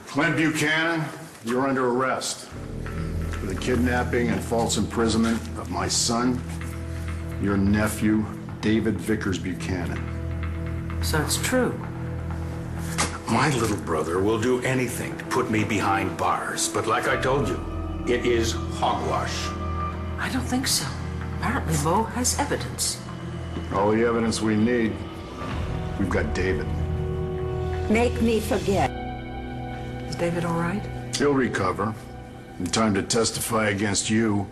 Clint Buchanan, you're under arrest for the kidnapping and false imprisonment of my son, your nephew, David Vickers Buchanan. So it's true. My little brother will do anything to put me behind bars, but like I told you, it is hogwash. I don't think so. Apparently, Bo has evidence. All the evidence we need, we've got David. Make me forget. Is David all right? He'll recover in time to testify against you.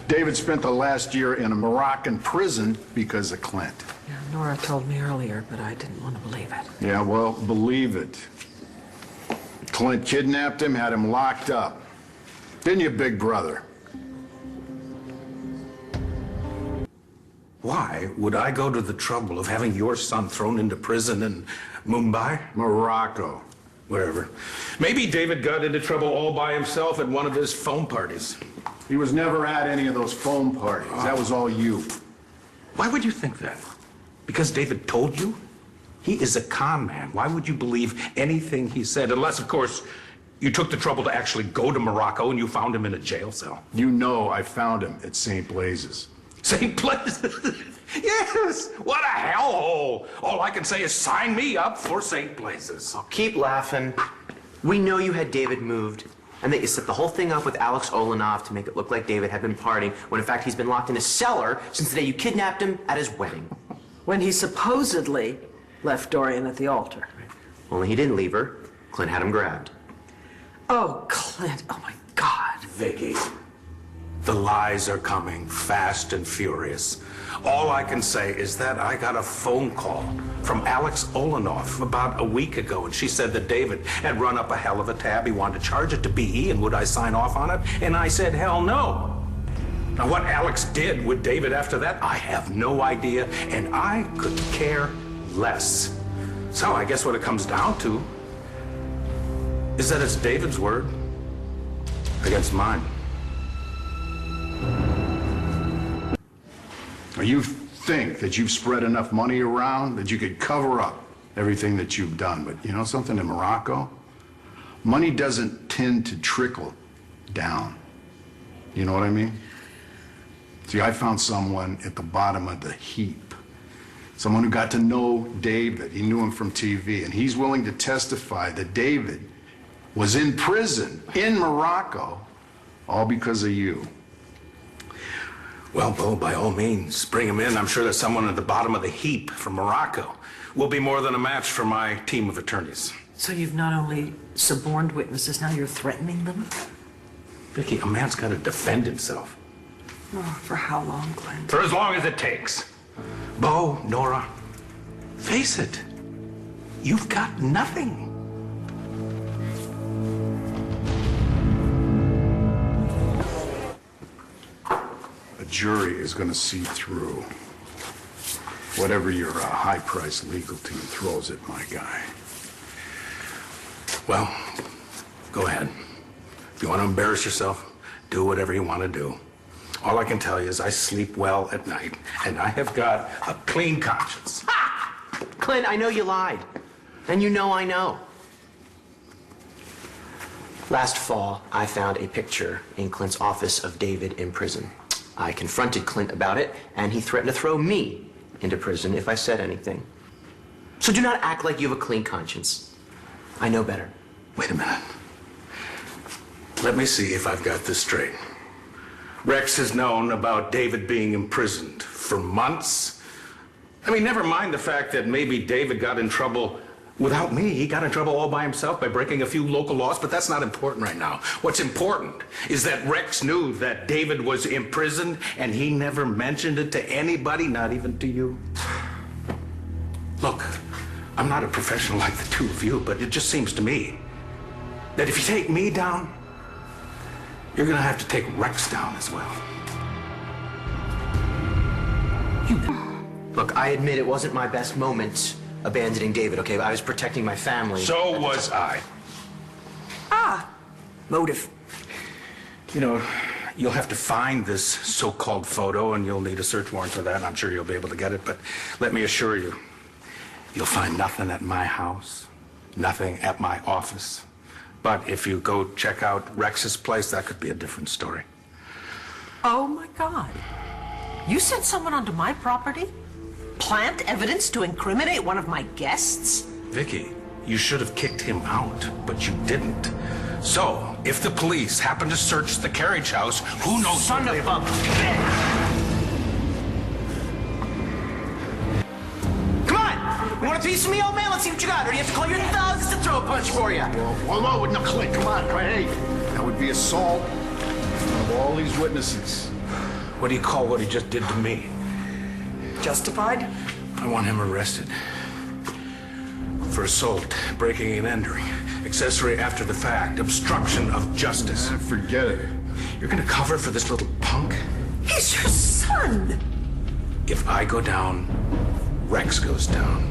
David spent the last year in a Moroccan prison because of Clint. Yeah, Nora told me earlier, but I didn't want to believe it. Yeah, well, believe it. Clint kidnapped him, had him locked up. Didn't you, big brother? Why would I go to the trouble of having your son thrown into prison in Mumbai? Morocco. Wherever. Maybe David got into trouble all by himself at one of his phone parties. He was never at any of those phone parties. That was all you. Why would you think that? Because David told you? He is a con man. Why would you believe anything he said? Unless, of course, you took the trouble to actually go to Morocco and you found him in a jail cell. You know I found him at St. Blaise's. St. Blaise's? Yes! What a hellhole! All I can say is sign me up for St. Blaise's. Oh, keep laughing. We know you had David moved, and that you set the whole thing up with Alex Olenov to make it look like David had been partying, when in fact he's been locked in a cellar since the day you kidnapped him at his wedding. When he supposedly left Dorian at the altar. Only he didn't leave her. Clint had him grabbed. Oh, Clint. Oh, my God. Vicky, the lies are coming fast and furious. All I can say is that I got a phone call from Alex Olenov about a week ago, and she said that David had run up a hell of a tab. He wanted to charge it to BE, and would I sign off on it? And I said, hell no. Now, what Alex did with David after that, I have no idea, and I could care less. So I guess what it comes down to is that it's David's word against mine. You think that you've spread enough money around that you could cover up everything that you've done. But you know something, in Morocco, money doesn't tend to trickle down. You know what I mean? See, I found someone at the bottom of the heap. Someone who got to know David. He knew him from TV, and he's willing to testify that David was in prison in Morocco all because of you. Well, Bo, by all means, bring him in. I'm sure that someone at the bottom of the heap from Morocco will be more than a match for my team of attorneys. So you've not only suborned witnesses, now you're threatening them? Vicky, a man's got to defend himself. Oh, for how long, Clint? For as long as it takes. Bo, Nora, face it. You've got nothing. A jury is going to see through whatever your high-priced legal team throws at my guy. Well, go ahead. If you want to embarrass yourself, do whatever you want to do. All I can tell you is I sleep well at night, and I have got a clean conscience. Ha! Clint, I know you lied. And you know I know. Last fall, I found a picture in Clint's office of David in prison. I confronted Clint about it, and he threatened to throw me into prison if I said anything. So do not act like you have a clean conscience. I know better. Wait a minute. Let me see if I've got this straight. Rex has known about David being imprisoned for months. I mean, never mind the fact that maybe David got in trouble without me. He got in trouble all by himself by breaking a few local laws, but that's not important right now. What's important is that Rex knew that David was imprisoned, and he never mentioned it to anybody, not even to you. Look, I'm not a professional like the two of you, but it just seems to me that if you take me down, you're gonna have to take Rex down as well. Look, I admit it wasn't my best moment abandoning David, okay? I was protecting my family. So was I. Ah, motive. You know, you'll have to find this so-called photo, and you'll need a search warrant for that. I'm sure you'll be able to get it, but let me assure you, you'll find nothing at my house, nothing at my office, But if you go check out Rex's place, that could be a different story. Oh, my God. You sent someone onto my property? Plant evidence to incriminate one of my guests? Vicky, you should have kicked him out, but you didn't. So, if the police happen to search the carriage house, who knows? Son of a bitch! Come on! You want a piece of me, old man? Let's see what you got. Or do you have to call your thugs to throw a punch for you? Well, no, Clint, come on, hey. That would be assault of all these witnesses. What do you call what he just did to me? Justified? I want him arrested. For assault, breaking and entering, accessory after the fact, obstruction of justice. Forget it. You're gonna cover for this little punk? He's your son! If I go down, Rex goes down.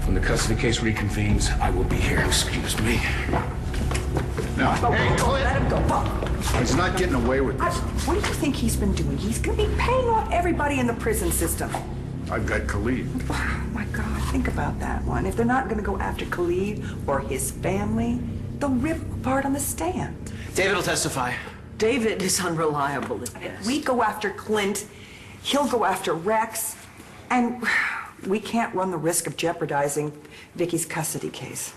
When the custody case reconvenes, I will be here. Excuse me. Now, hey, Let him go, Bob. he's not getting away with this. What do you think he's been doing? He's gonna be paying off everybody in the prison system. I've got Khalid. Oh, my God, think about that one. If they're not gonna go after Khalid or his family, they'll rip him apart on the stand. David will testify. David is unreliable at best. We go after Clint, he'll go after Rex, and we can't run the risk of jeopardizing Vicky's custody case.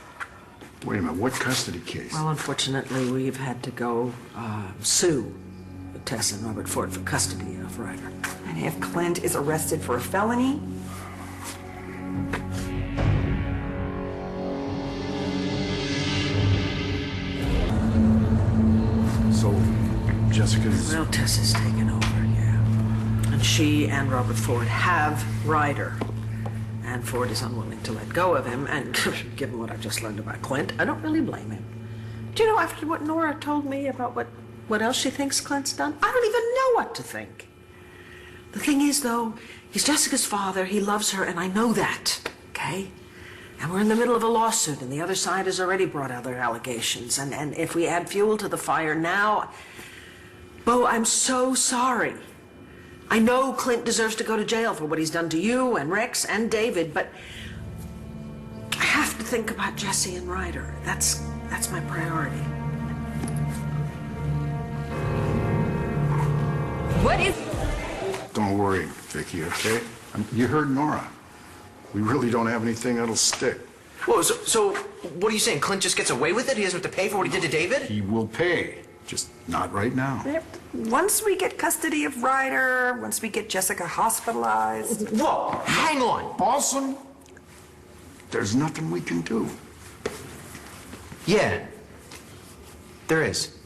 Wait a minute, what custody case? Well, unfortunately, we've had to go sue Tess and Robert Ford for custody of Ryder. And if Clint is arrested for a felony, So, Jessica's... Well, Tess has taken over, yeah. And she and Robert Ford have Ryder. And Ford is unwilling to let go of him. And given what I've just learned about Clint, I don't really blame him. Do you know, after what Nora told me about what else she thinks Clint's done, I don't even know what to think. The thing is, though, he's Jessica's father, he loves her, and I know that, okay? And we're in the middle of a lawsuit, and the other side has already brought other allegations. And if we add fuel to the fire now... Bo, I'm so sorry. I know Clint deserves to go to jail for what he's done to you and Rex and David, but I have to think about Jesse and Ryder. That's my priority. what if... Don't worry, Vicky, okay? You heard Nora. We really don't have anything that'll stick. Whoa, so what are you saying? Clint just gets away with it? He doesn't have to pay for what he did to David? He will pay, just not right now. Once we get custody of Ryder, once we get Jessica hospitalized... Whoa, hang on. Balsam, there's nothing we can do. Yeah, there is.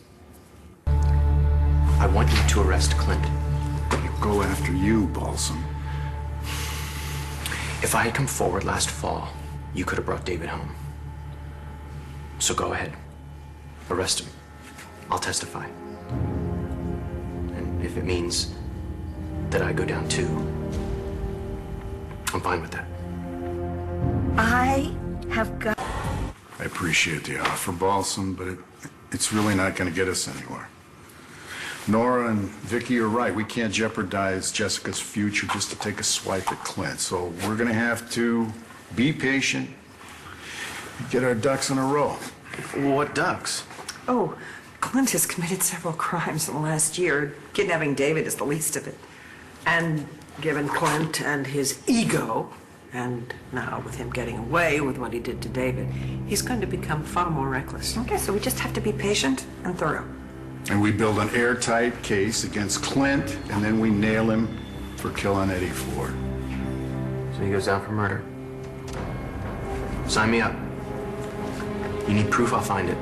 I want you to arrest Clint. He'll go after you, Balsam. If I had come forward last fall, you could have brought David home. So go ahead. Arrest him. I'll testify. And if it means that I go down too, I'm fine with that. I have got... I appreciate the offer, Balsam, but it's really not going to get us anywhere. Nora and Vicky are right. We can't jeopardize Jessica's future just to take a swipe at Clint. So we're going to have to be patient and get our ducks in a row. What ducks? Oh, Clint has committed several crimes in the last year. Kidnapping David is the least of it. And given Clint and his ego, and now with him getting away with what he did to David, he's going to become far more reckless. Okay, so we just have to be patient and thorough. And we build an airtight case against Clint, and then we nail him for killing Eddie Ford. So he goes down for murder. Sign me up. You need proof, I'll find it.